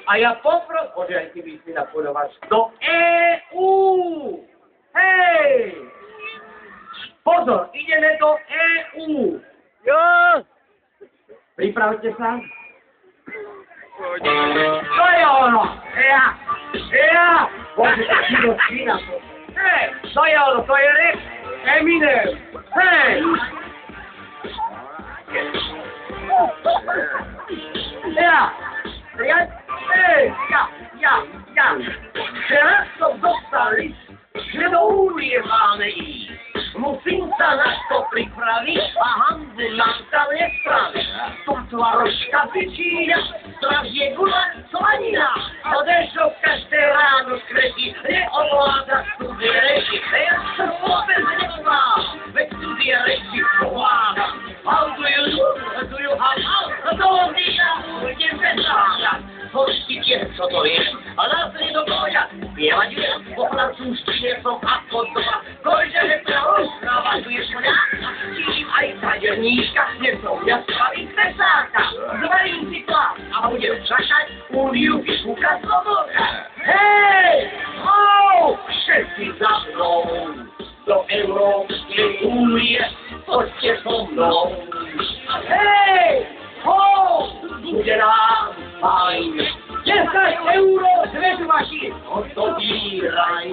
A ja poproszę, może jak ty byś mi napływać, do EU! Hej! Pozor, idziemy do EU! Jo! Pripravte sa. To je ono! Ja! Bože, taký do šína. Hej, to je ono, to je rap Eminem. Hej! Ja. Teraz to dostali, že do Únie máme ísť. Musím sa na to pripraviť a handu nám tam nespraviť. Tvarožka pičíňa, stražie gula, slanina. A dešo každé ráno skretí, neovláda studie reči. Ja sa vôbec nevládam, veď studie reči ovládam. How do you have, to odíša, budem bezvládať. Hoďte tie, čo to je, a následne do boja, spievať viem, po francúzštine som ako doma. Koľže navazuješ mňa, stížim aj taderníčka, nesom ja spravím pesáka, zvarím si plát a budem čakať Úniu vyšúkať z oboka. Hej! Ho! Všetci za mnou do Európskej únie, poďte so mnou. Hej! Ho! Bude nám fajn. 10 euro, dve žvaky, odobíraj.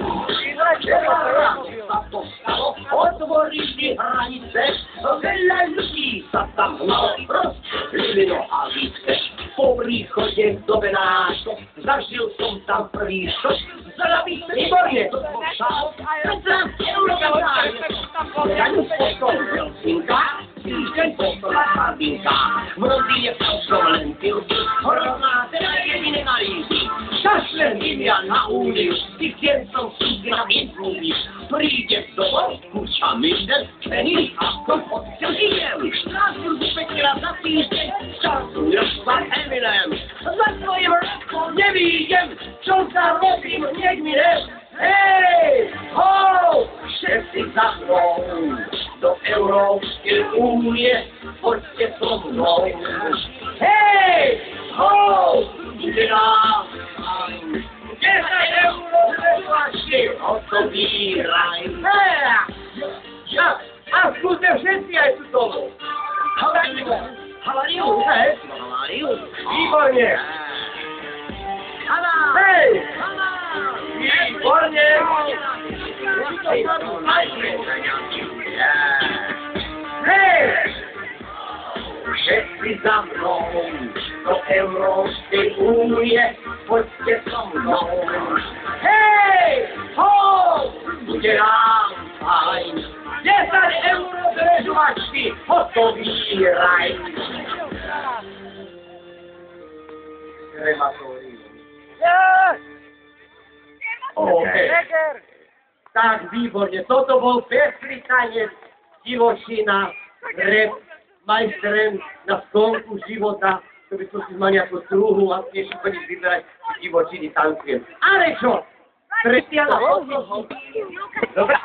Sa to stalo, otvorili hranice, veľa ľudí sa tam hnalo, rozčlili nohavice. Po príchode do Benášov, zažil som tam prvý šok, zdraví, výborne, to som šal, 15 euro dávajú. Daňu spostol Helsinka, týždeň postola Sardinka, v rodine som len pilky, hrozná teda jediné nalíky. Šašlen Indian na Úniu, tých deň som súdila vyzmluví. Príde domov, kúča minden, kvený a kompot silkinem. Štrásburgu pekla za týždeň, časuješ sa Eminem. Za svojim radkom nevídem, čo sa robím, nech mi ne. Hej! Ho! Všetci za mnou do Európskej únie, poďte so mnou. Hej! Ho! Bude nám fajn. 10 euro, neplačte, odobíraj. Hej! A skúste všetci aj tu tomu. Havariu, hej? Výborne. Hej! Výborne. Hej! Všetci za mnou do Európskej únie, poďte so mnou. Hej! Ho! Bude nám fajn. 10 euro dve žvačky, odobíraj. Krematórium. Tak, výborne. Toto bol pestrý tanec divočina, rap, majstrem na sklonku života, to by som si mal nejakú struhu a tiež chodíš vyberať divočiny tancujem. Ale čo? Trestiana, dobre.